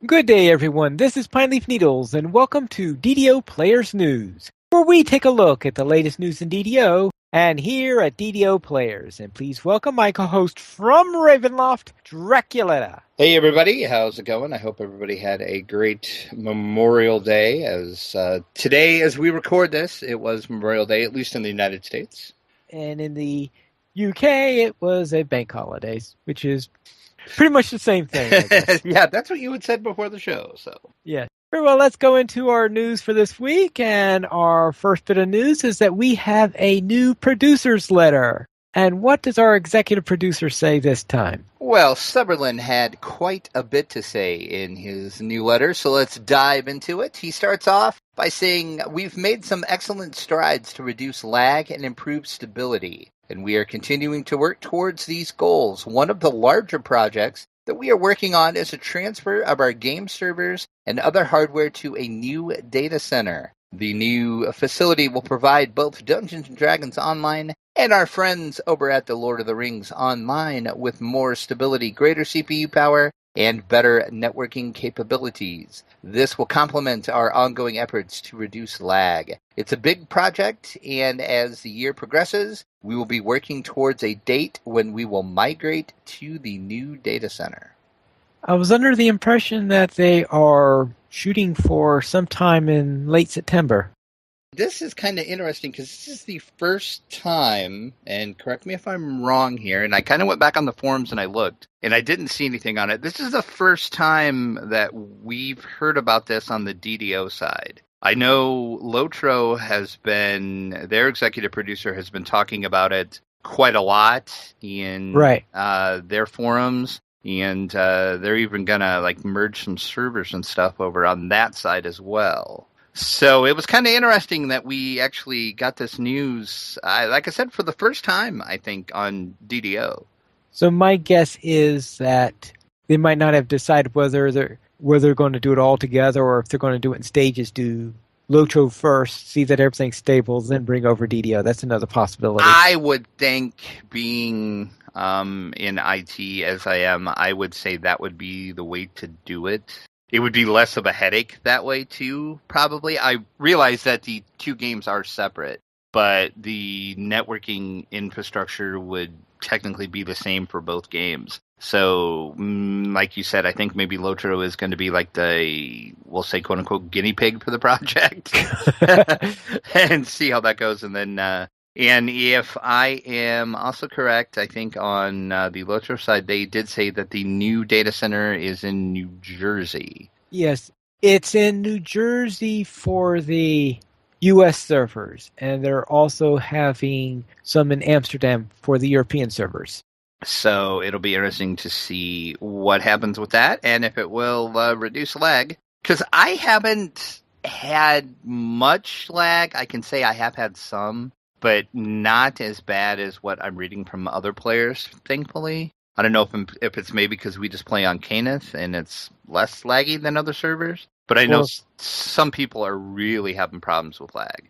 Good day, everyone. This is Pineleaf Needles, and welcome to DDO Players News, where we take a look at the latest news in DDO and here at DDO Players. And please welcome my co-host from Ravenloft, Draculetta. Hey everybody, how's it going? I hope everybody had a great Memorial Day. As today, as we record this, it was Memorial Day, at least in the United States. And in the UK, it was a bank holiday, which is pretty much the same thing, I guess. Yeah, that's what you had said before the show. So yeah. Very well, let's go into our news for this week. And our first bit of news is that we have a new producer's letter. And what does our executive producer say this time? Well, Sutherland had quite a bit to say in his new letter, so let's dive into it. He starts off by saying, "We've made some excellent strides to reduce lag and improve stability, and we are continuing to work towards these goals. One of the larger projects that we are working on is a transfer of our game servers and other hardware to a new data center. The new facility will provide both Dungeons & Dragons Online and our friends over at the Lord of the Rings Online with more stability, greater CPU power, and better networking capabilities. This will complement our ongoing efforts to reduce lag. It's a big project, and as the year progresses, we will be working towards a date when we will migrate to the new data center." I was under the impression that they are shooting for sometime in late September. This is kind of interesting because this is the first time, and correct me if I'm wrong here, and I kind of went back on the forums and I looked, and I didn't see anything on it. This is the first time that we've heard about this on the DDO side. I know Lotro has been, their executive producer has been talking about it quite a lot in their forums. And they're even going to merge some servers and stuff over on that side as well. So it was kind of interesting that we actually got this news, like I said, for the first time, I think, on DDO. So my guess is that they might not have decided whether they're going to do it all together or if they're going to do it in stages. Do Lotro first, see that everything's stable, then bring over DDO. That's another possibility. I would think, being in IT as I am, I would say that would be the way to do it. It would be less of a headache that way too, probably. I realize that the two games are separate, but the networking infrastructure would technically be the same for both games. So, like you said, I think maybe Lotro is going to be like the, we'll say, quote-unquote, guinea pig for the project. And see how that goes, and then and if I am also correct, I think on the Lotro side, they did say that the new data center is in New Jersey. Yes, it's in New Jersey for the U.S. servers, and they're also having some in Amsterdam for the European servers. So it'll be interesting to see what happens with that, and if it will reduce lag. Because I haven't had much lag. I can say I have had some, but not as bad as what I'm reading from other players, thankfully. I don't know if it's maybe because we just play on Canis and it's less laggy than other servers, but I know some people are really having problems with lag.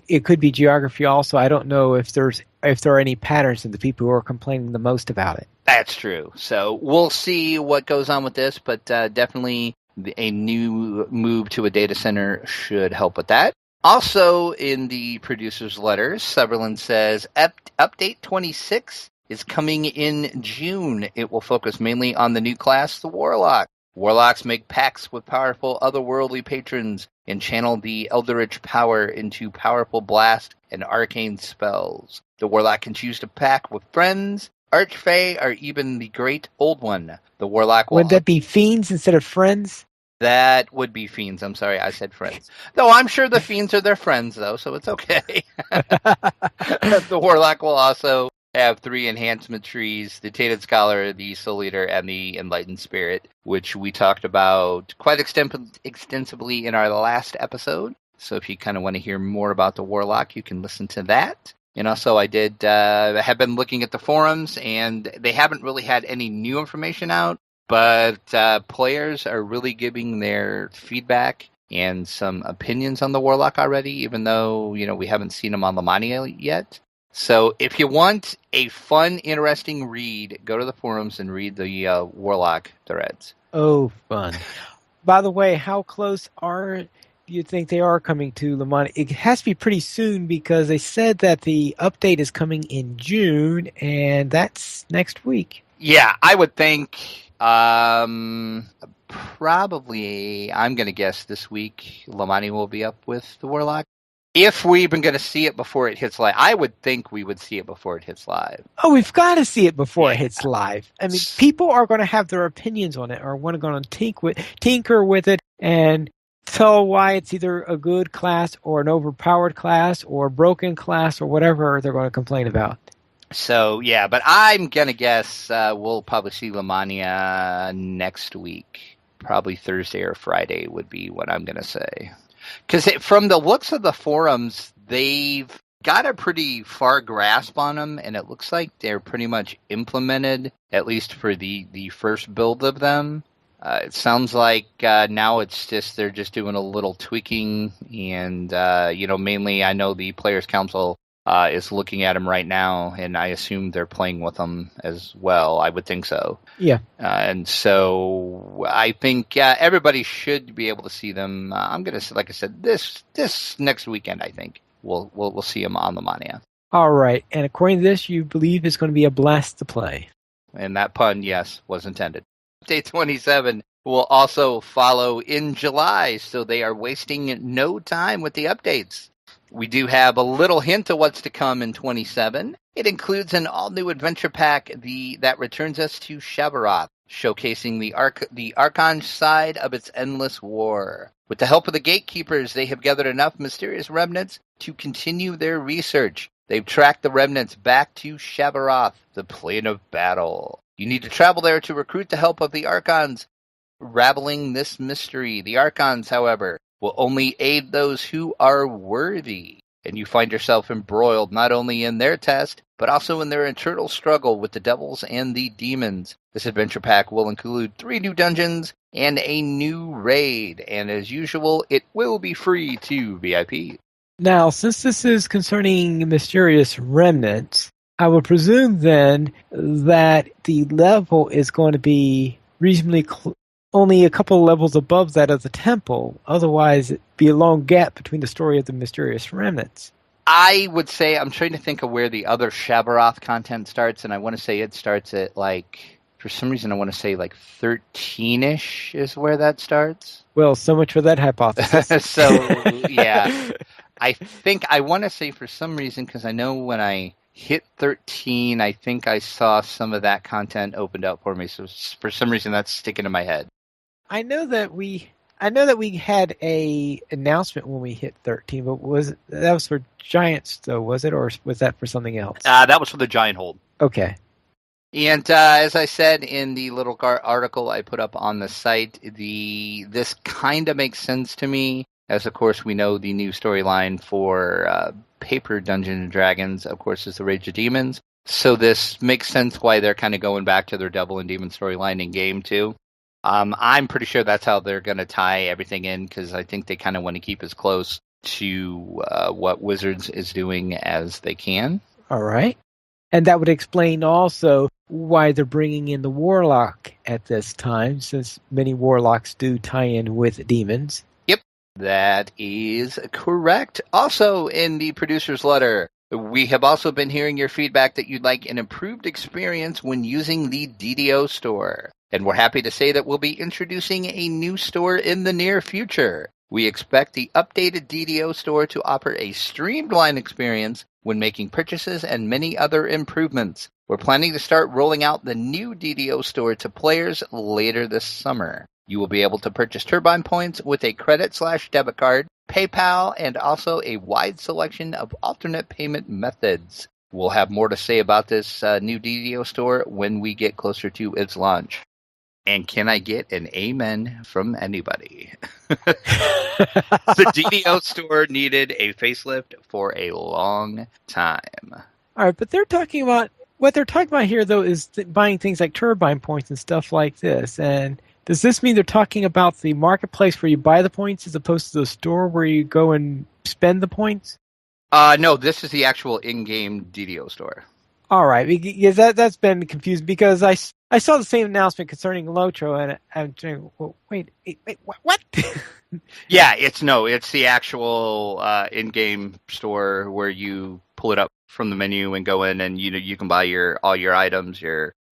It could be geography also. I don't know if there are any patterns in the people who are complaining the most about it. That's true. So we'll see what goes on with this, but definitely a new move to a data center should help with that. Also, in the producer's letter, Sutherland says, Update 26 is coming in June. It will focus mainly on the new class, the Warlock. Warlocks make pacts with powerful otherworldly patrons and channel the Eldritch power into powerful blast and arcane spells. The Warlock can choose to pack with friends, Archfey, or even the Great Old One. The Warlock will... Would that be fiends instead of friends? That would be fiends. I'm sorry, I said friends. Though I'm sure the fiends are their friends, though, so it's okay. The Warlock will also have 3 enhancement trees, the Tainted Scholar, the Soul Eater, and the Enlightened Spirit, which we talked about quite extensively in our last episode. So if you kind of want to hear more about the Warlock, you can listen to that. And also I have been looking at the forums, and they haven't really had any new information out. But players are really giving their feedback and some opinions on the Warlock already, even though, we haven't seen them on Lamania yet. So if you want a fun, interesting read, go to the forums and read the Warlock threads. Oh, fun. By the way, how close do you think they are coming to Lamont? It has to be pretty soon because they said that the update is coming in June, and that's next week. Yeah, I would think probably, I'm going to guess this week, Lamani will be up with the Warlock. If we're even going to see it before it hits live, I would think we would see it before it hits live. Oh, we've got to see it before Yeah. it hits live. I mean, people are going to have their opinions on it, or going to tinker with it, and tell why it's either a good class or an overpowered class or a broken class or whatever they're going to complain about. So, yeah, but I'm going to guess we'll probably see Lamania next week. Probably Thursday or Friday would be what I'm going to say. Because from the looks of the forums, they've got a pretty far grasp on them, and it looks like they're pretty much implemented, at least for the first build of them. It sounds like now it's just they're just doing a little tweaking, and mainly I know the Players Council is looking at them right now, and I assume they're playing with them as well. I would think so. Yeah. And so I think everybody should be able to see them. I'm gonna, like I said, this next weekend. I think we'll see them on the Mania. All right, and according to this, you believe it's going to be a blast to play. And that pun, yes, was intended. Update 27 will also follow in July, so they are wasting no time with the updates. We do have a little hint of what's to come in 27. It includes an all-new adventure pack that returns us to Shabaroth, showcasing the Archon side of its endless war. With the help of the Gatekeepers, they have gathered enough mysterious remnants to continue their research. They've tracked the remnants back to Shabaroth, the plane of battle. You need to travel there to recruit the help of the Archons, raveling this mystery. The Archons, however, will only aid those who are worthy. And you find yourself embroiled not only in their test, but also in their internal struggle with the devils and the demons. This adventure pack will include 3 new dungeons and a new raid. And as usual, it will be free to VIP. Now, since this is concerning mysterious remnants, I would presume then that the level is going to be reasonably only a couple of levels above that of the temple. Otherwise, it'd be a long gap between the story of the mysterious remnants. I would say, I'm trying to think of where the other Shabaroth content starts, and I want to say it starts at, for some reason, I want to say 13-ish is where that starts. Well, so much for that hypothesis. So, yeah. I want to say for some reason, because I know when I hit 13, I think I saw some of that content opened up for me, so for some reason that's sticking in my head. I know that we had a announcement when we hit 13, but that was for Giants though, was it, or was that for something else? That was for the Giant Hold. Okay. And as I said in the little article I put up on the site, this kind of makes sense to me, as of course we know the new storyline for Paper Dungeons and Dragons, of course, is the Rage of Demons. So this makes sense why they're kind of going back to their Devil and Demon storyline in game 2. I'm pretty sure that's how they're going to tie everything in, because I think they kind of want to keep as close to what Wizards is doing as they can. All right. And that would explain also why they're bringing in the Warlock at this time, since many Warlocks do tie in with demons. Yep, that is correct. Also, in the producer's letter, we have also been hearing your feedback that you'd like an improved experience when using the DDO store. And we're happy to say that we'll be introducing a new store in the near future. We expect the updated DDO store to offer a streamlined experience when making purchases and many other improvements. We're planning to start rolling out the new DDO store to players later this summer. You will be able to purchase Turbine points with a credit/debit card, PayPal, and also a wide selection of alternate payment methods. We'll have more to say about this new DDO store when we get closer to its launch. And can I get an amen from anybody? The DDO store needed a facelift for a long time. All right, but what they're talking about here, though, is buying things like Turbine points and stuff like this. And does this mean they're talking about the marketplace where you buy the points as opposed to the store where you go and spend the points? No, this is the actual in-game DDO store. All right, because that's been confused because I saw the same announcement concerning Lotro and I'm thinking, well, wait, what? Yeah, it's the actual in-game store where you pull it up from the menu and go in, and you can buy all your items.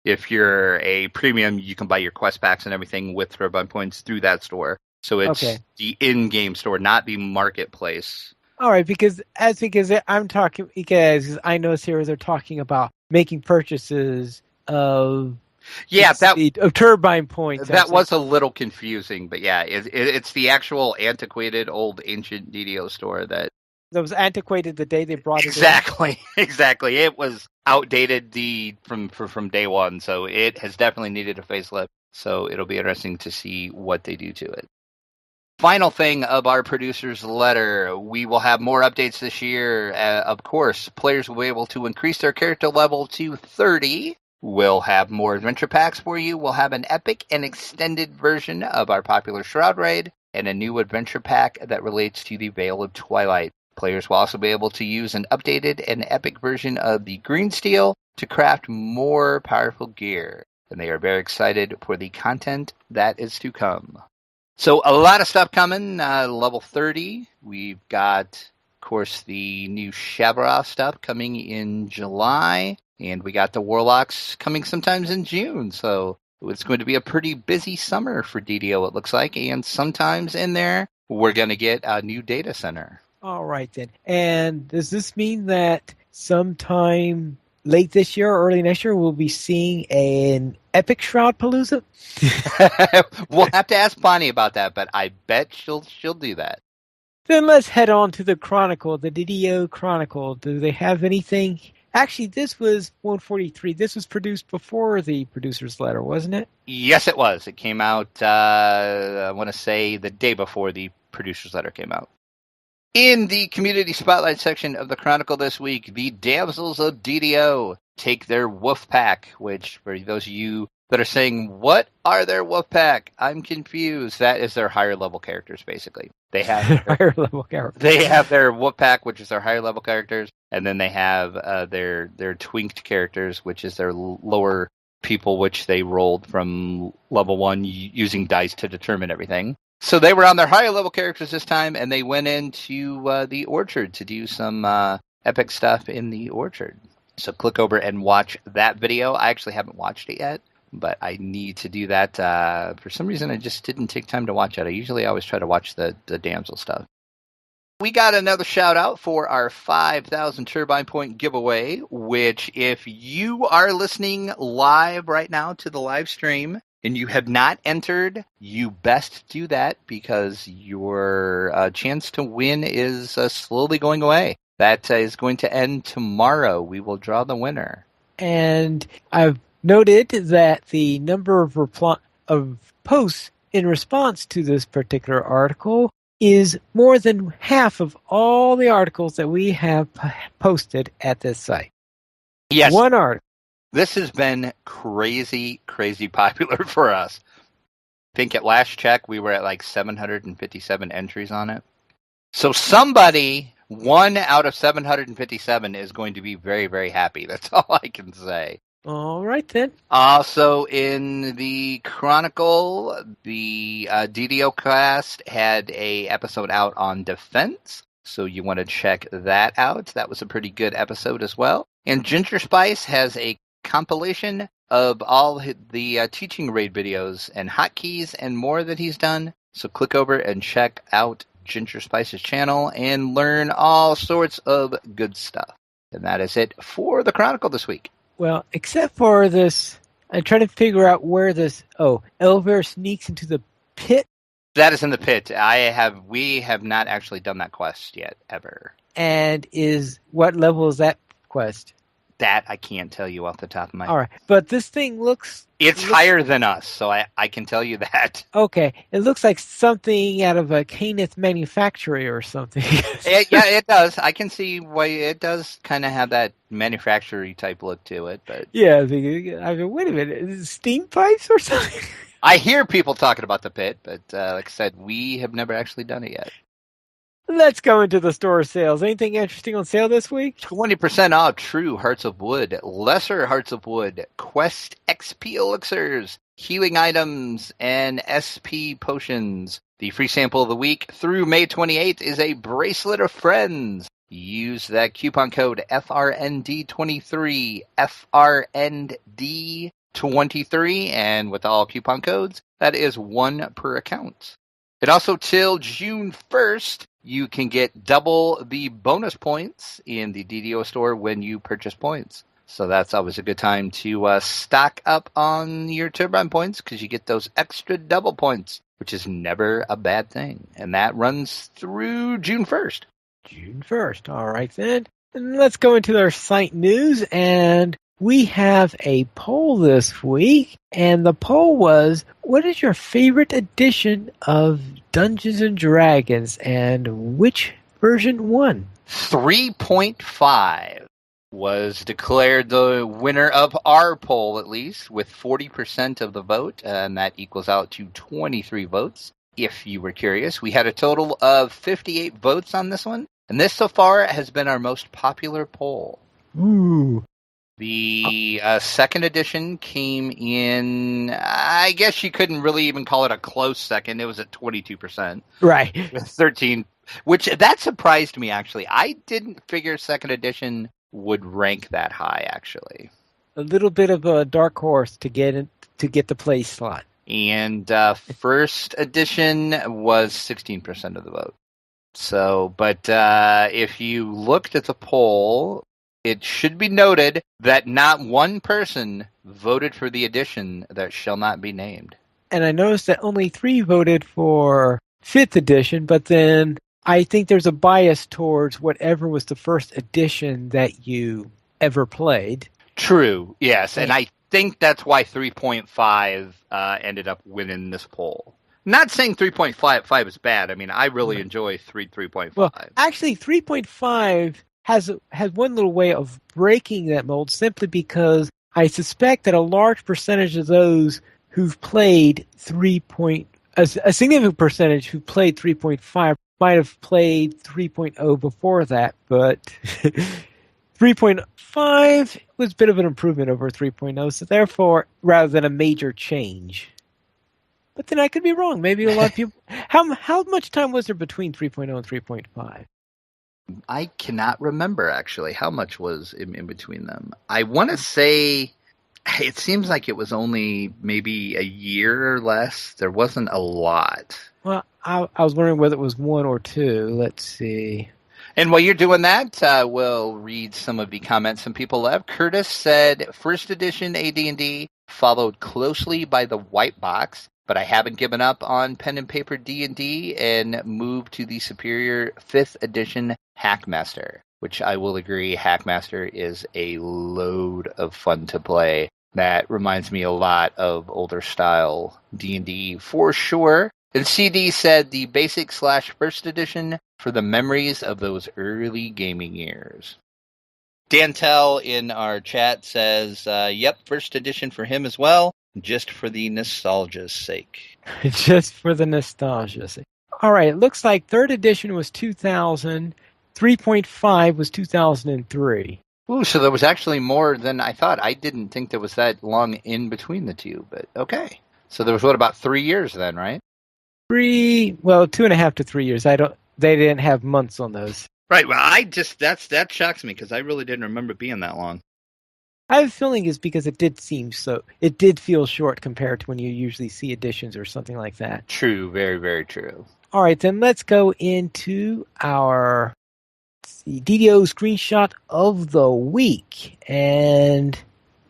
If you're a premium, you can buy your quest packs and everything with Turbine points through that store. So it's the in-game store, not the marketplace. All right, because I'm talking because I know here they're talking about making purchases of of turbine points. That was a little confusing, but yeah, it's the actual antiquated old ancient DDO store that was antiquated the day they brought it in. Exactly. It was outdated from day one, so it has definitely needed a facelift. So it'll be interesting to see what they do to it. Final thing of our producer's letter, we will have more updates this year. Of course, players will be able to increase their character level to 30. We'll have more adventure packs for you. We'll have an epic and extended version of our popular Shroud Raid and a new adventure pack that relates to the Veil of Twilight. Players will also be able to use an updated and epic version of the Green Steel to craft more powerful gear. And they are very excited for the content that is to come. So a lot of stuff coming, level 30. We've got, of course, the new Shabara stuff coming in July. And we got the Warlocks coming sometimes in June. So it's going to be a pretty busy summer for DDO, it looks like. And sometimes in there, we're going to get a new data center. All right, then. And does this mean that sometime late this year or early next year we'll be seeing an epic Shroud Palooza? We'll have to ask Bonnie about that, but I bet she'll do that. Then let's head on to the Chronicle, the DDO Chronicle. Do they have anything? Actually, this was 143. This was produced before the producer's letter, wasn't it? Yes, it was. It came out, I want to say, the day before the producer's letter came out. In the Community Spotlight section of the Chronicle this week, the Damsels of DDO take their wolf pack, which, for those of you that are saying, what are their wolf pack? I'm confused. That is their higher level characters, basically. They have higher level characters. They have their wolf pack, which is their higher level characters, and then they have their twinked characters, which is their lower people, which they rolled from level 1 using dice to determine everything. So they were on their higher level characters this time, and they went into the Orchard to do some epic stuff in the Orchard. So click over and watch that video. I actually haven't watched it yet, but I need to do that. For some reason, I just didn't take time to watch it. I usually always try to watch the damsel stuff. We got another shout out for our 5,000 Turbine Point giveaway, which if you are listening live right now to the live stream, and you have not entered, you best do that because your chance to win is slowly going away. That is going to end tomorrow. We will draw the winner. And I've noted that the number of posts in response to this particular article is more than half of all the articles that we have posted at this site. Yes. One article. This has been crazy, crazy popular for us. I think at last check, we were at like 757 entries on it. So somebody, 1 out of 757, is going to be very, very happy. That's all I can say. All right, then. Also, in the Chronicle, the DDO cast had a episode out on defense. So you want to check that out. That was a pretty good episode as well. And Ginger Spice has a compilation of all the teaching raid videos and hotkeys and more that he's done. So click over and check out Ginger Spice's channel and learn all sorts of good stuff. And that is it for the Chronicle this week. Well, except for this, I'm trying to figure out where this, Elver sneaks into the pit. That is in the pit. We have not actually done that quest yet, ever. And what level is that quest? That I can't tell you off the top of my head. All right, but this thing looks higher than us, so I can tell you that. Okay, it looks like something out of a Caneth manufactory or something. Yeah, it does. I can see why it does kind of have that manufacturing type look to it, but yeah, I mean, wait a minute, is it steam pipes or something? I hear people talking about the pit, but like I said, we have never actually done it yet. Let's go into the store sales. Anything interesting on sale this week? 20% off True Hearts of Wood, Lesser Hearts of Wood, Quest XP Elixirs, Healing Items, and SP Potions. The free sample of the week through May 28th is a Bracelet of Friends. Use that coupon code FRND23, FRND23, and with all coupon codes, that is one per account. And also till June 1st, you can get double the bonus points in the DDO store when you purchase points. So that's always a good time to stock up on your Turbine points because you get those extra double points, which is never a bad thing. And that runs through June 1st. June 1st. All right, then. And let's go into our site news. And we have a poll this week. And the poll was, what is your favorite edition of Dungeons & Dragons? And which version won? 3.5 was declared the winner of our poll, at least, with 40% of the vote. And that equals out to 23 votes. If you were curious, we had a total of 58 votes on this one. And this so far has been our most popular poll. Ooh. The second edition came in, I guess you couldn't really even call it a close second. It was at 22%. Right. With 13, which that surprised me, actually. I didn't figure second edition would rank that high, actually. A little bit of a dark horse to get the place slot. And first edition was 16% of the vote. So, but if you looked at the poll, it should be noted that not one person voted for the edition that shall not be named. And I noticed that only 3 voted for 5th edition, but then I think there's a bias towards whatever was the first edition that you ever played. True, yes. And I think that's why 3.5 ended up winning this poll. Not saying 3.5 is bad. I mean, I really enjoy 3.5. Well, actually, 3.5 has one little way of breaking that mold simply because I suspect that a large percentage of those who've played a significant percentage who played 3.5 might have played 3.0 before that, but 3.5 was a bit of an improvement over 3.0, so therefore, rather than a major change. But then I could be wrong. Maybe a lot of people... How much time was there between 3.0 and 3.5? I cannot remember, actually, how much was in between them. I want to say it seems like it was only maybe a year or less. There wasn't a lot. Well, I was wondering whether it was 1 or 2. Let's see. And while you're doing that, we'll read some of the comments some people left. Curtis said, first edition AD&D followed closely by the white box, but I haven't given up on pen and paper D&D and moved to the superior 5th edition Hackmaster, which I will agree, Hackmaster is a load of fun to play. That reminds me a lot of older style D&D for sure. And CD said the basic / first edition for the memories of those early gaming years. Dantel in our chat says, yep, first edition for him as well. Just for the nostalgia's sake. Just for the nostalgia's sake. All right, it looks like 3rd edition was 2000, 3.5 was 2003. Ooh, so there was actually more than I thought. I didn't think there was that long in between the two, but okay. So there was, about 3 years then, right? 2.5 to 3 years. They didn't have months on those. Right, well, that shocks me because I really didn't remember it being that long. I have a feeling it's because it did feel short compared to when you usually see editions or something like that. True, very, very true. All right, then let's go into our DDO screenshot of the week. And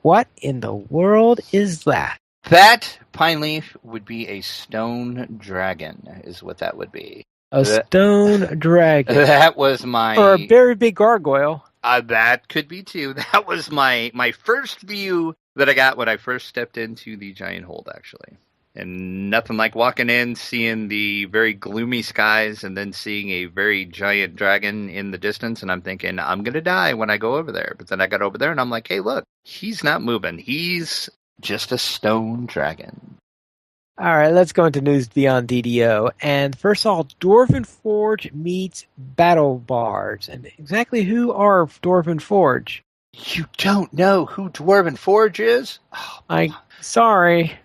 what in the world is that? That, Pine Leaf, would be a stone dragon, is what that would be. Stone dragon. That was my... Or a very big gargoyle. That could be too. That was my first view that I got when I first stepped into the giant hold, actually. And nothing like walking in, seeing the very gloomy skies, and then seeing a very giant dragon in the distance, and I'm thinking, I'm going to die when I go over there. But then I got over there, and I'm like, hey, look, he's not moving. He's just a stone dragon. All right, let's go into news beyond DDO. And first of all, Dwarven Forge meets Battle Bards. And exactly who are Dwarven Forge? You don't know who Dwarven Forge is? Oh, sorry.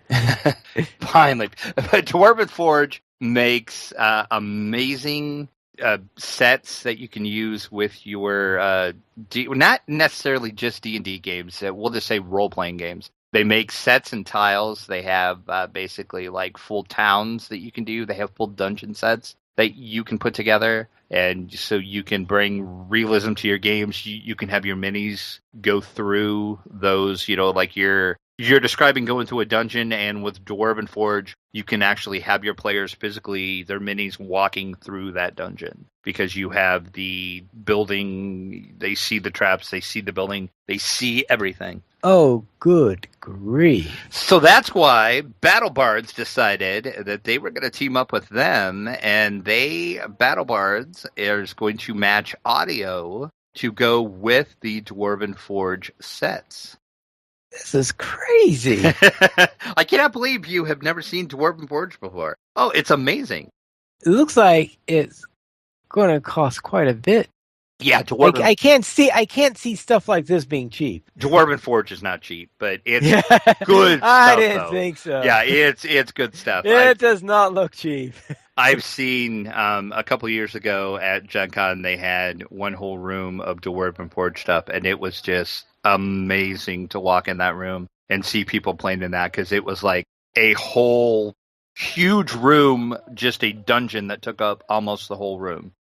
Finally. But Dwarven Forge makes amazing sets that you can use with your not necessarily just D&D games. We'll just say role-playing games. They make sets and tiles. They have basically like full towns that you can do. They have full dungeon sets that you can put together. And so you can bring realism to your games. You can have your minis go through those, like you're describing going to a dungeon, and with Dwarven Forge, you can actually have your players physically, their minis, walking through that dungeon because you have the building. They see the traps, they see the building, they see everything. Oh, good grief. So that's why Battle Bards decided that they were going to team up with them, and Battle Bards is going to match audio to go with the Dwarven Forge sets. This is crazy. I cannot believe you have never seen Dwarven Forge before. Oh, it's amazing. It looks like it's going to cost quite a bit. Yeah, Dwarven. I can't see stuff like this being cheap. Dwarven Forge is not cheap, but it's good stuff. I didn't though. think so. Yeah, it's good stuff. It does not look cheap. I've seen a couple years ago at Gen Con, they had one whole room of Dwarven Forge stuff, and it was just amazing to walk in that room and see people playing in that, because it was like a whole huge room, just a dungeon that took up almost the whole room.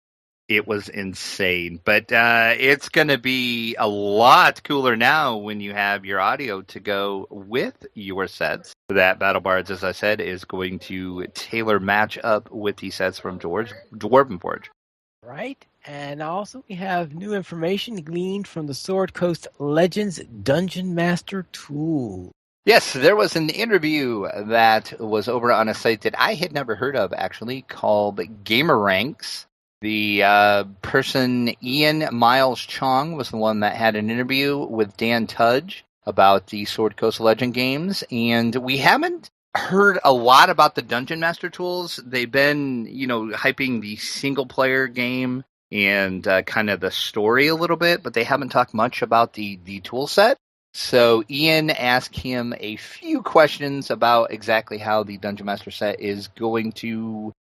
It was insane, but it's going to be a lot cooler now when you have your audio to go with your sets. That Battle Bards, as I said, is going to tailor match up with the sets from Dwarven Forge. Right, and also we have new information gleaned from the Sword Coast Legends Dungeon Master tool. Yes, there was an interview that was over on a site that I had never heard of, actually, called Gamer Ranks. The person, Ian Miles Chong, was the one that had an interview with Dan Tudge about the Sword Coast Legend games, and we haven't heard a lot about the Dungeon Master tools. They've been, hyping the single-player game and kind of the story a little bit, but they haven't talked much about the tool set. So Ian asked him a few questions about exactly how the Dungeon Master set is going to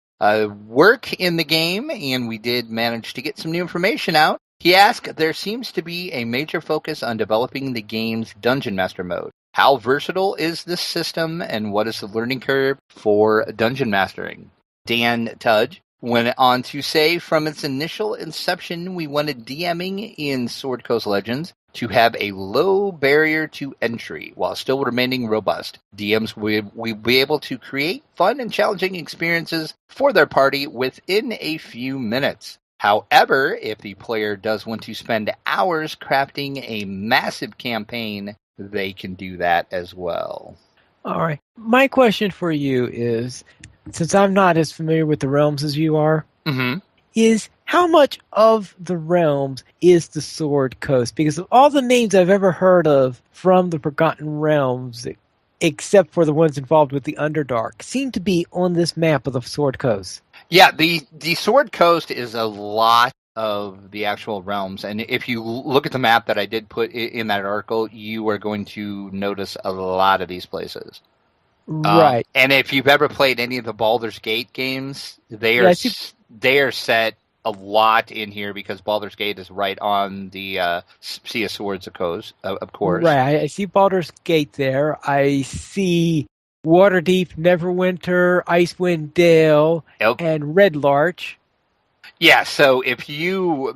work in the game, and we did manage to get some new information out. He asked, there seems to be a major focus on developing the game's Dungeon Master mode. How versatile is this system, and what is the learning curve for Dungeon Mastering? Dan Tudge went on to say, from its initial inception, we wanted DMing in Sword Coast Legends to have a low barrier to entry while still remaining robust. DMs will be able to create fun and challenging experiences for their party within a few minutes. However, if the player does want to spend hours crafting a massive campaign, they can do that as well. All right. My question for you is, since I'm not as familiar with the realms as you are, is how much of the realms is the Sword Coast? Because of all the names I've ever heard of from the Forgotten Realms, except for the ones involved with the Underdark, seem to be on this map of the Sword Coast. Yeah, the Sword Coast is a lot of the actual realms, and if you look at the map that I did put in that article, you are going to notice a lot of these places. Right. And if you've ever played any of the Baldur's Gate games, they are set a lot in here because Baldur's Gate is right on the Sea of Swords, of course. Right. I see Baldur's Gate there. I see Waterdeep, Neverwinter, Icewind Dale, and Red Larch. Yeah, so if you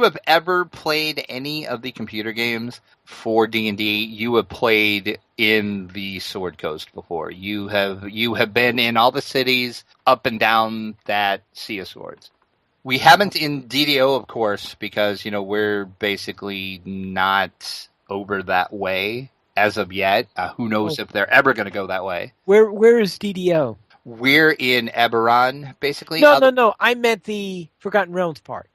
have ever played any of the computer games for D&D, you have played in the Sword Coast before. You have been in all the cities up and down that Sea of Swords. We haven't in DDO, of course, because we're basically not over that way as of yet. Who knows if they're ever going to go that way? Where is DDO? We're in Eberron, basically. No. I meant the Forgotten Realms part.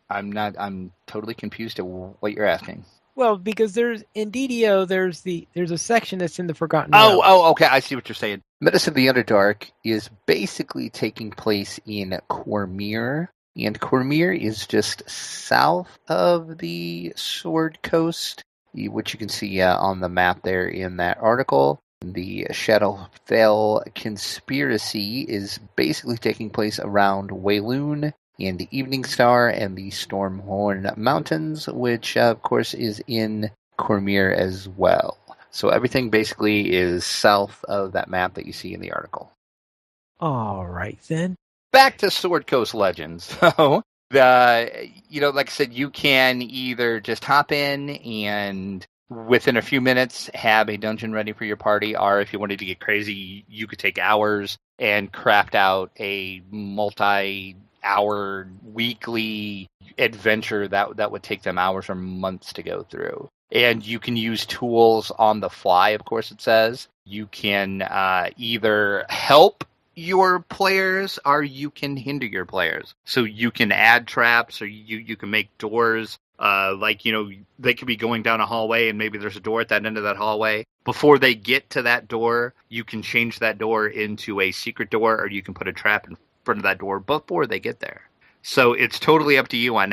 I'm totally confused at what you're asking. Well, because in DDO, there's a section that's in the Forgotten Realms. Oh, okay. I see what you're saying. Menace of the Underdark is basically taking place in Cormyr, and Cormyr is just south of the Sword Coast, which you can see on the map there in that article. The Shadowfell conspiracy is basically taking place around Wayloon and the Evening Star and the Stormhorn Mountains, which of course is in Cormyr as well. So everything basically is south of that map that you see in the article. All right, then. Back to Sword Coast Legends. So, like I said, you can either just hop in and within a few minutes have a dungeon ready for your party, or if you wanted to get crazy, you could take hours and craft out a multi-hour weekly adventure that would take them hours or months to go through. And you can use tools on the fly, of course it says. You can either help your players or you can hinder your players. So you can add traps or you can make doors. They could be going down a hallway and maybe there's a door at that end of that hallway. Before they get to that door, you can change that door into a secret door or you can put a trap in front of that door before they get there. So it's totally up to you on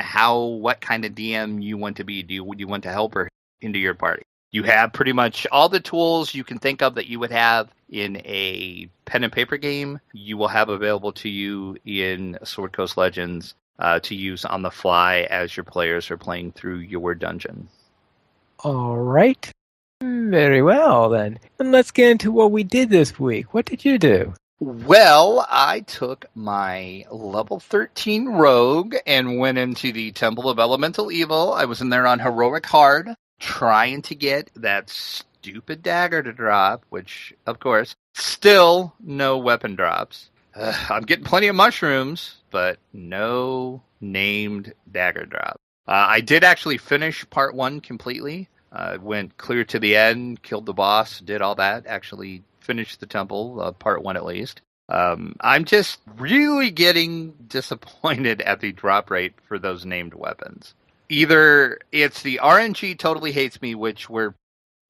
what kind of DM you want to be. Do you want to help or into your party? You have pretty much all the tools you can think of that you would have in a pen and paper game. You will have available to you in Sword Coast Legends to use on the fly as your players are playing through your dungeon. All right. Very well, then. And let's get into what we did this week. What did you do? Well, I took my level 13 rogue and went into the Temple of Elemental Evil. I was in there on heroic hard, trying to get that stupid dagger to drop, which, of course, still no weapon drops. I'm getting plenty of mushrooms, but no named dagger drop. I did actually finish part 1 completely. Went clear to the end, killed the boss, did all that, actually finished the temple, part 1 at least. I'm just really getting disappointed at the drop rate for those named weapons. Either it's the RNG totally hates me, which we're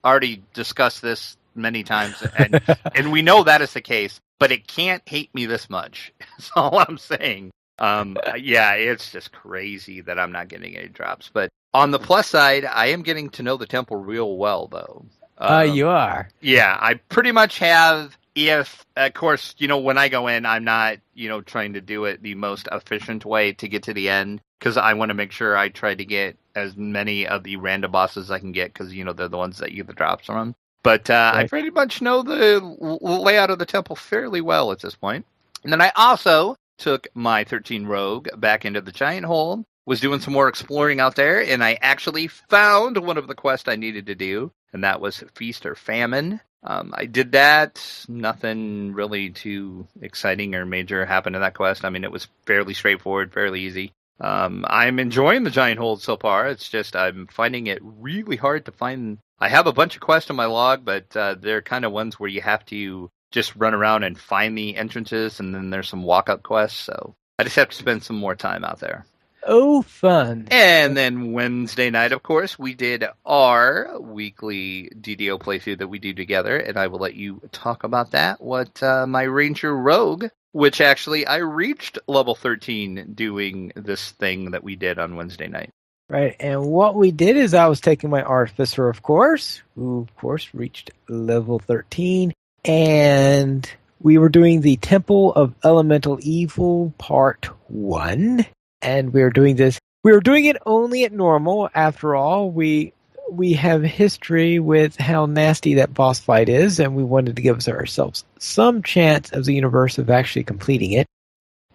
already discussed this many times, and we know that is the case, but it can't hate me this much. That's all I'm saying. Yeah, it's just crazy that I'm not getting any drops. But on the plus side, I am getting to know the temple real well, though. You are. Yeah, I pretty much have. If, of course, when I go in, I'm not, trying to do it the most efficient way to get to the end, because I want to make sure I try to get as many of the random bosses as I can get, because, they're the ones that you get the drops from. But right. I pretty much know the layout of the temple fairly well at this point. And then I also took my 13 rogue back into the giant hole, was doing some more exploring out there, and I actually found one of the quests I needed to do, and that was Feast or Famine. I did that. Nothing really too exciting or major happened in that quest. I mean, it was fairly straightforward, fairly easy. I'm enjoying the giant hold so far. It's just I'm finding it really hard to find. I have a bunch of quests on my log, but they're kind of ones where you have to just run around and find the entrances, and then there's some walk-up quests. So I just have to spend some more time out there. Oh, fun. And then Wednesday night, of course, we did our weekly DDO playthrough that we do together, and I will let you talk about that. What my Ranger Rogue, which actually I reached level 13 doing this thing that we did on Wednesday night. Right, and what we did is I was taking my Artificer, of course, who, of course, reached level 13, and we were doing the Temple of Elemental Evil Part 1. And we were doing this. We were doing it only at normal. After all, we have history with how nasty that boss fight is, and we wanted to give ourselves some chance as a universe of actually completing it.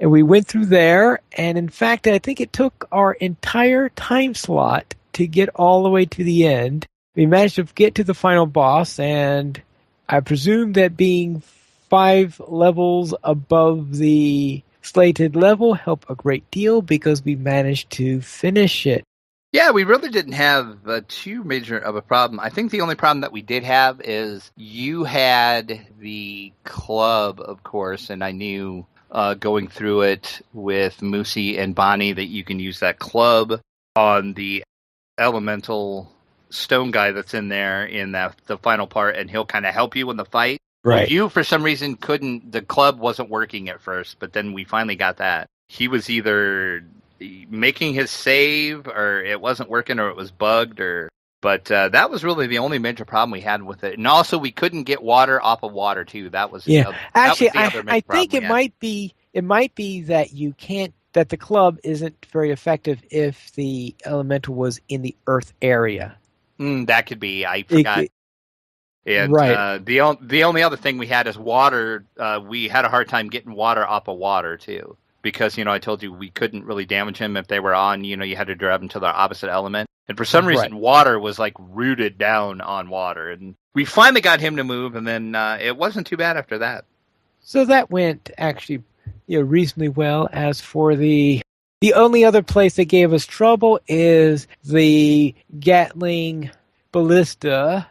And we went through there, and in fact, I think it took our entire time slot to get all the way to the end. We managed to get to the final boss, and I presume that being 5 levels above the slated level helped a great deal because we managed to finish it. Yeah, we really didn't have too major of a problem. I think the only problem that we did have is you had the club, of course, and I knew going through it with Moosey and Bonnie that you can use that club on the elemental stone guy that's in there in the final part, and he'll kind of help you in the fight. Well, Right. you, for some reason, couldn't. The club wasn't working at first, but then we finally got that. He was either making his save, or it wasn't working, or it was bugged, or. But that was really the only major problem we had with it. And also, we couldn't get water off of water too. That was Yeah. Actually, the other major I think problem it might be that you can't, that the club isn't very effective if the elemental was in the earth area. That could be. I forgot. And right. The only other thing we had is water. We had a hard time getting water off of water too, because I told you we couldn't really damage him if they were on. You had to drive them to the opposite element, and for some reason, water was like rooted down on water, and we finally got him to move, and then it wasn't too bad after that. So that went actually, reasonably well. As for the only other place that gave us trouble is the Gatling ballista.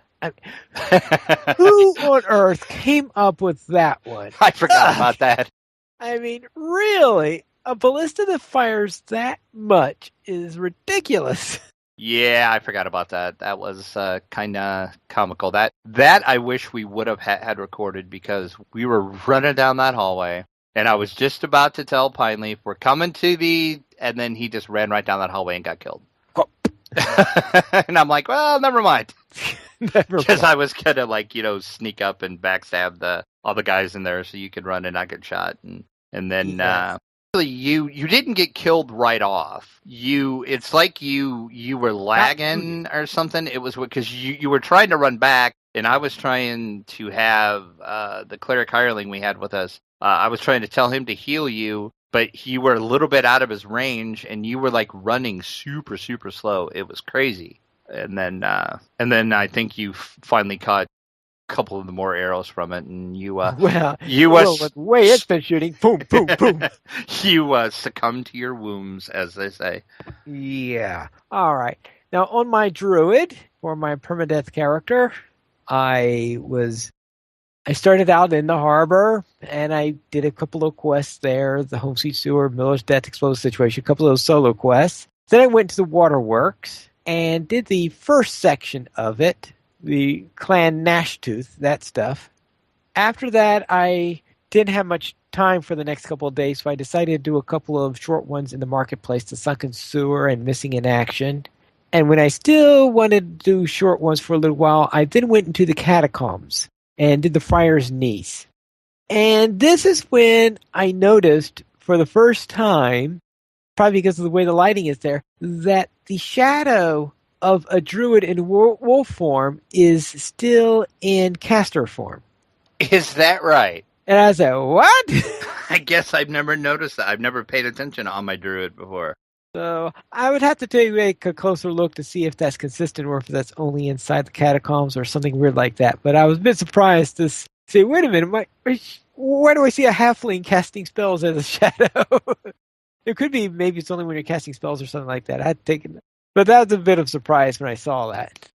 Who on earth came up with that one? I forgot about that. I mean, really? A ballista that fires that much is ridiculous. Yeah, I forgot about that. That was kind of comical. That I wish we would have had recorded, because we were running down that hallway, and I was just about to tell Pineleaf, we're coming to the... And then he just ran right down that hallway and got killed. And I'm like, well, never mind. Because I was going to sneak up and backstab all the guys in there so you could run and not get shot. And then you didn't get killed right off. It's like you were lagging or something. It was because you were trying to run back, and I was trying to have the cleric hireling we had with us. I was trying to tell him to heal you, but you were a little bit out of his range, and you were like running super, super slow. It was crazy. And then I think you finally caught a couple of the more arrows from it, and the way it's been shooting, boom, boom, boom. You succumbed to your wounds, as they say. Yeah. All right. Now, on my druid, for my permadeath character, I started out in the harbor, and I did a couple of quests there, the Home Sweet Sewer, Miller's Death, Explosive Situation, a couple of those solo quests. Then I went to the waterworks and did the first section of it, the Clan Gnashtooth, that stuff. After that, I didn't have much time for the next couple of days, so I decided to do a couple of short ones in the marketplace, the Sunken Sewer and Missing in Action. And when I still wanted to do short ones for a little while, I then went into the catacombs and did the Friar's Niece. And this is when I noticed, for the first time, probably because of the way the lighting is there, that the shadow of a druid in wolf form is still in caster form. Is that right? And I said, what? I guess I've never noticed that. I've never paid attention on my druid before. So I would have to take a closer look to see if that's consistent or if that's only inside the catacombs or something weird like that. But I was a bit surprised to say, wait a minute, why do I see a halfling casting spells as a shadow? It could be, maybe it's only when you're casting spells or something like that. I'd taken, but that was a bit of a surprise when I saw that.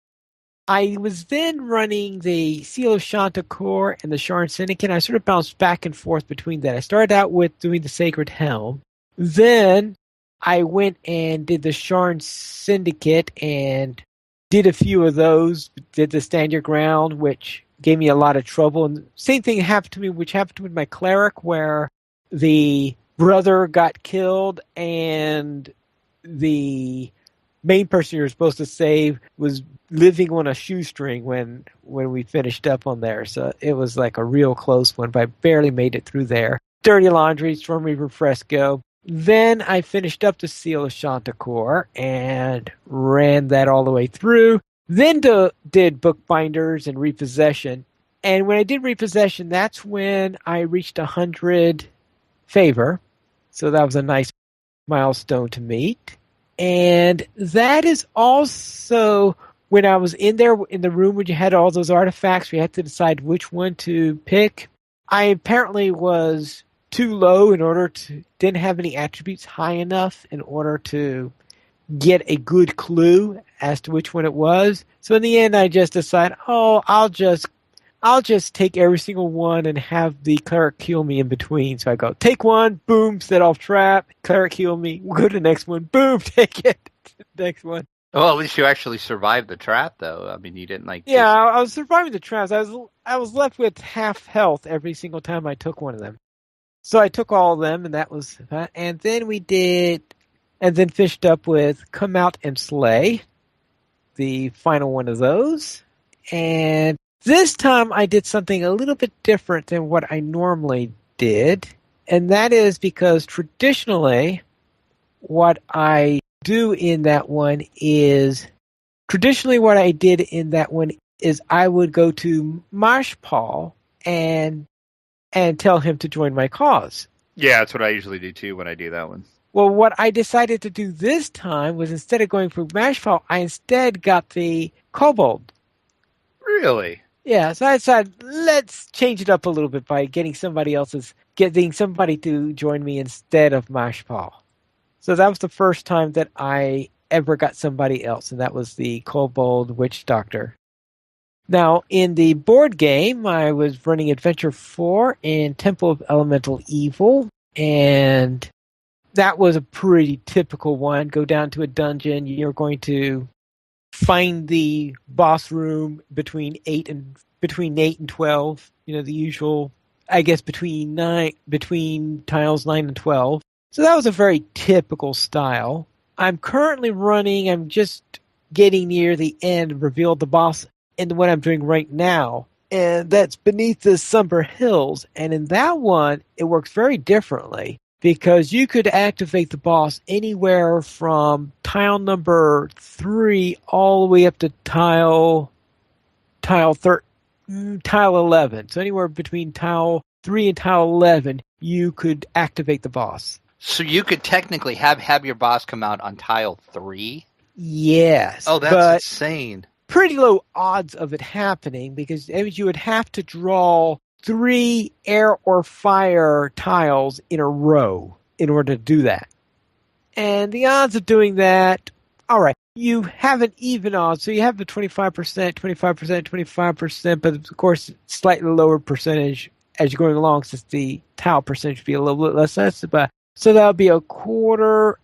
I was then running the Seal of Chanticleer and the Sharn Syndicate. I sort of bounced back and forth between that. I started out with doing the Sacred Helm. Then I went and did the Sharn Syndicate and did a few of those. Did the Stand Your Ground, which gave me a lot of trouble. And the same thing happened to me, which happened with my Cleric, where the brother got killed and the main person you're supposed to save was living on a shoestring when we finished up on there. So it was like a real close one, but I barely made it through there. Dirty Laundry, Storm Reaper Fresco. Then I finished up the Seal of Chanticleer and ran that all the way through. Then did Bookbinders and Repossession. And when I did Repossession, that's when I reached 100 favor. So that was a nice milestone to meet. And that is also when I was in there in the room where you had all those artifacts, we had to decide which one to pick. I apparently was too low didn't have any attributes high enough in order to get a good clue as to which one it was. So in the end, I just decided, I'll just take every single one and have the cleric heal me in between. So I go, take one, boom, set off trap, cleric heal me, we'll go to the next one, boom, take it, next one. Well, at least you actually survived the trap, though. I mean, you didn't Yeah, I was surviving the traps. I was left with half health every single time I took one of them. So I took all of them, and that was that. And then fished up with Come Out and Slay, the final one of those. And this time I did something a little bit different than what I normally did. And that is because traditionally, what I do in that one is I would go to Marshpaul and tell him to join my cause. Yeah, that's what I usually do too when I do that one. Well, what I decided to do this time was instead of going for Marshpaul, I instead got the Kobold. Really? Yeah, so I decided let's change it up a little bit by getting somebody to join me instead of Marshpaul. So that was the first time that I ever got somebody else, and that was the Kobold Witch Doctor. Now, in the board game, I was running Adventure 4 in Temple of Elemental Evil, and that was a pretty typical one. Go down to a dungeon, you're going to find the boss room between 8 and 12, the usual, I guess between tiles 9 and 12. So that was a very typical style. I'm just getting near the end, revealed the boss in what I'm doing right now, and that's Beneath the Somber Hills. And in that one, it works very differently because you could activate the boss anywhere from tile number 3 all the way up to tile 11. So anywhere between tile 3 and tile 11, you could activate the boss. So you could technically have your boss come out on tile 3? Yes. Oh, that's insane. Pretty low odds of it happening because you would have to draw 3 air or fire tiles in a row in order to do that. And the odds of doing that, all right, you have an even odds. So you have the 25%, 25%, but of course, slightly lower percentage as you're going along since the tile percentage would be a little bit less. So that'll be a quarter,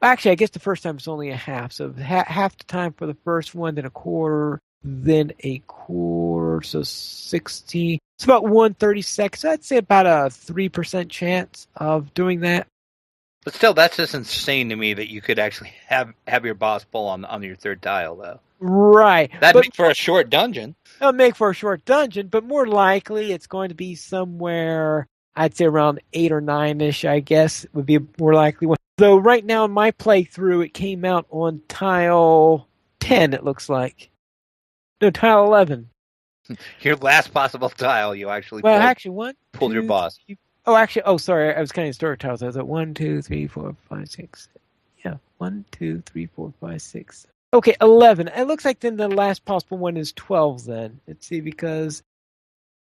actually, I guess the first time it's only a half. So half the time for the first one, then a quarter, then a quarter. So 60. It's about 1/32. So I'd say about a 3% chance of doing that. But still, that's just insane to me that you could actually have your boss pull on your third tile, though. Right. That'd make for a short dungeon. It'll make for a short dungeon, but more likely it's going to be somewhere, I'd say around 8 or 9-ish, I guess, would be a more likely one. Though right now in my playthrough, it came out on tile 10, it looks like. No, tile 11. Your last possible tile, you actually pulled your boss. Sorry, I was counting story tiles. I was at 1, 2, 3, 4, 5, 6. Yeah, 1, 2, 3, 4, 5, 6. Okay, 11. It looks like then the last possible one is 12 then. Let's see, because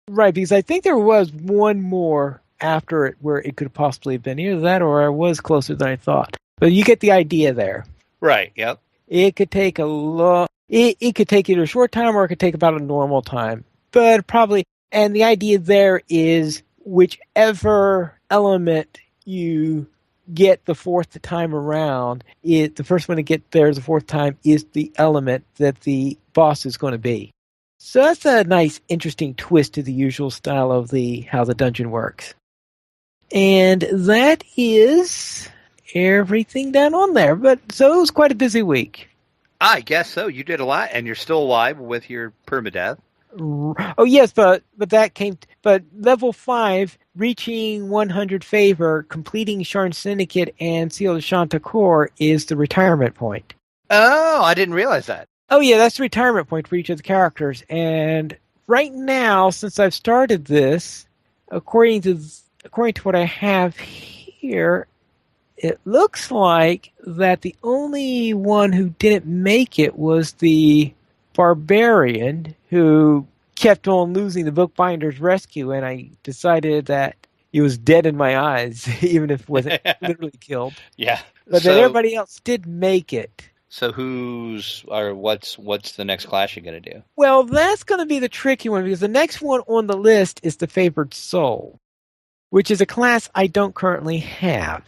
I think there was one more after it where it could possibly have been either that or I was closer than I thought. But you get the idea there. Right, yep. It could take it could take either a short time or it could take about a normal time. But probably, and the idea there is whichever element you get the fourth time around, the first one to get there the fourth time is the element that the boss is going to be. So that's a nice, interesting twist to the usual style of how the dungeon works. And that is everything down on there. So it was quite a busy week. I guess so. You did a lot, and you're still alive with your permadeath. Oh yes, but level 5, reaching 100 favor, completing Sharn Syndicate and Seal of Shanta Core is the retirement point. Oh, I didn't realize that. Oh yeah, that's the retirement point for each of the characters. And right now, since I've started this, according to what I have here, it looks like that the only one who didn't make it was the Barbarian, who kept on losing the Bookbinder's Rescue, and I decided that he was dead in my eyes, even if he wasn't literally killed. Yeah. But then everybody else did make it. So what's the next class you're going to do? Well, that's going to be the tricky one, because the next one on the list is the Favored Soul, which is a class I don't currently have.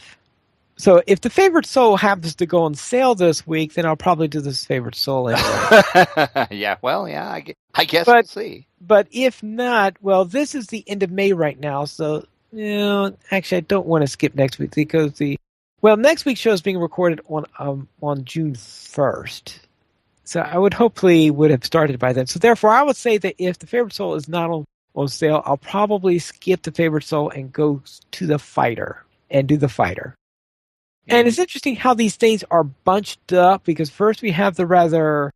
So if the favorite soul happens to go on sale this week, then I'll probably do this favorite soul anyway. Yeah, well, yeah, I guess we'll see. But if not, well, this is the end of May right now, so actually, I don't want to skip next week because next week's show is being recorded on June 1st. So I would have started by then. So therefore, I would say that if the favorite soul is not on sale, I'll probably skip the favorite soul and go to the fighter and do the fighter. And it's interesting how these things are bunched up because first we have the rather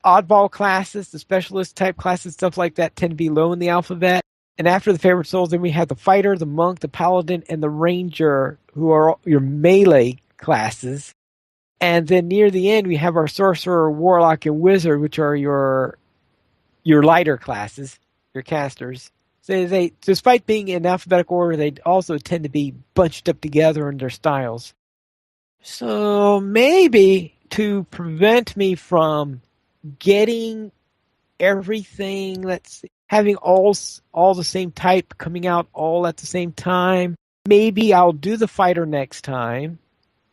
oddball classes, the specialist type classes, stuff like that tend to be low in the alphabet. And after the favorite souls, then we have the fighter, the monk, the paladin, and the ranger, who are your melee classes. And then near the end, we have our sorcerer, warlock, and wizard, which are your lighter classes, your casters. So they, despite being in alphabetical order, they also tend to be bunched up together in their styles. So maybe to prevent me from getting everything that's having all the same type coming out all at the same time, maybe I'll do the fighter next time.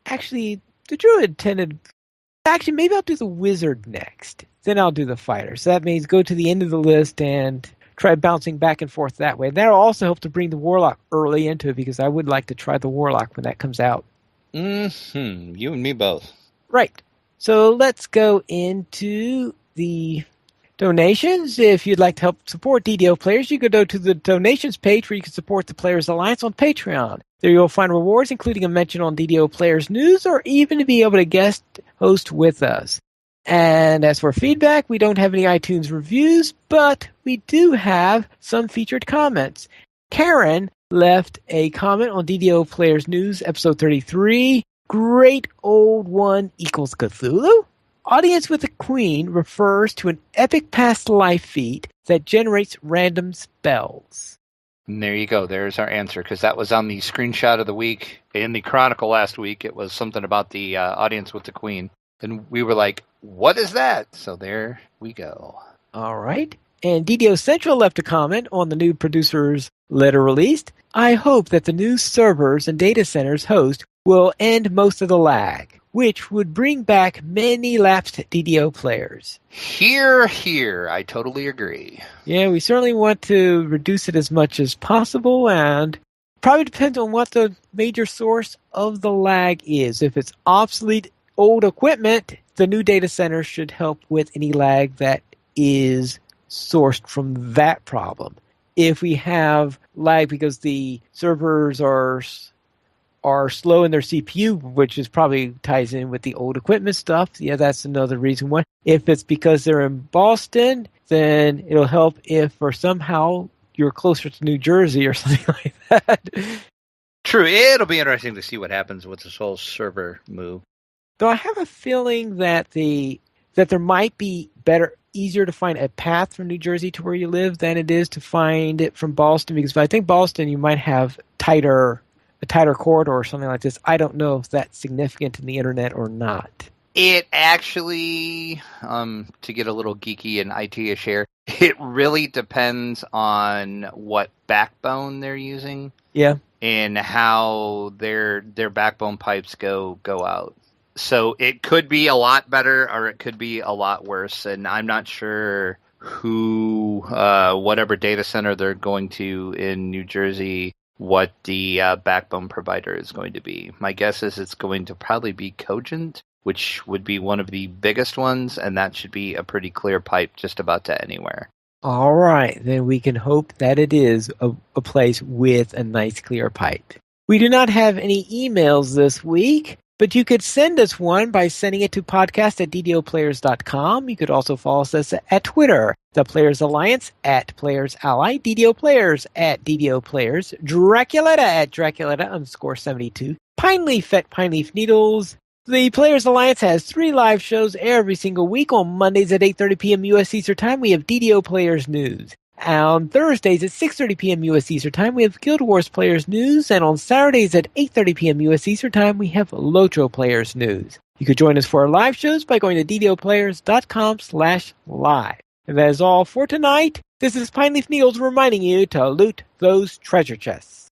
Actually, the druid maybe I'll do the wizard next. Then I'll do the fighter. So that means go to the end of the list and try bouncing back and forth that way. That'll also help to bring the warlock early into it because I would like to try the warlock when that comes out. Mm-hmm. You and me both. Right. So let's go into the donations. If you'd like to help support DDO players, you can go to the donations page where you can support the Players Alliance on Patreon. There you'll find rewards, including a mention on DDO Players News, or even to be able to guest host with us. And as for feedback, we don't have any iTunes reviews, but we do have some featured comments. Karen left a comment on DDO Players News, episode 33. Great Old One equals Cthulhu? Audience with the Queen refers to an epic past life feat that generates random spells. And there you go. There's our answer, because that was on the screenshot of the week. In the Chronicle last week, it was something about the Audience with the Queen. And we were like, what is that? So there we go. All right. And DDO Central left a comment on the new producer's letter released. I hope that the new servers and data centers host will end most of the lag, which would bring back many lapsed DDO players. Hear, hear. I totally agree. Yeah, we certainly want to reduce it as much as possible, and probably depends on what the major source of the lag is. If it's obsolete old equipment, the new data center should help with any lag that is sourced from that problem. If we have lag because the servers are slow in their CPU, which is probably ties in with the old equipment stuff, yeah, that's another reason why. If it's because they're in Boston, then it'll help if or somehow you're closer to New Jersey or something like that. True. It'll be interesting to see what happens with this whole server move. Though I have a feeling that there might be easier to find a path from New Jersey to where you live than it is to find it from Boston, because I think Boston you might have a tighter corridor or something like this. I don't know if that's significant in the internet or not. It actually, to get a little geeky and IT-ish here, it really depends on what backbone they're using. Yeah. And how their backbone pipes go out. So it could be a lot better or it could be a lot worse. And I'm not sure whatever data center they're going to in New Jersey, what the backbone provider is going to be. My guess is it's going to probably be Cogent, which would be one of the biggest ones. And that should be a pretty clear pipe just about to anywhere. All right. Then we can hope that it is a place with a nice clear pipe. We do not have any emails this week, but you could send us one by sending it to podcast@ddoplayers.com. You could also follow us at Twitter, The Players Alliance @Players Ally, DDO Players @DDO Players, Draculetta @Draculetta_72, Pineleaf @Pineleaf Needles. The Players Alliance has 3 live shows every single week. On Mondays at 8:30 p.m. U.S. Eastern Time, we have DDO Players News. On Thursdays at 6:30 p.m. U.S. Eastern Time, we have Guild Wars Players News. And on Saturdays at 8:30 p.m. U.S. Eastern Time, we have Lotro Players News. You could join us for our live shows by going to ddoplayers.com/live. And that is all for tonight. This is Pineleaf Needles reminding you to loot those treasure chests.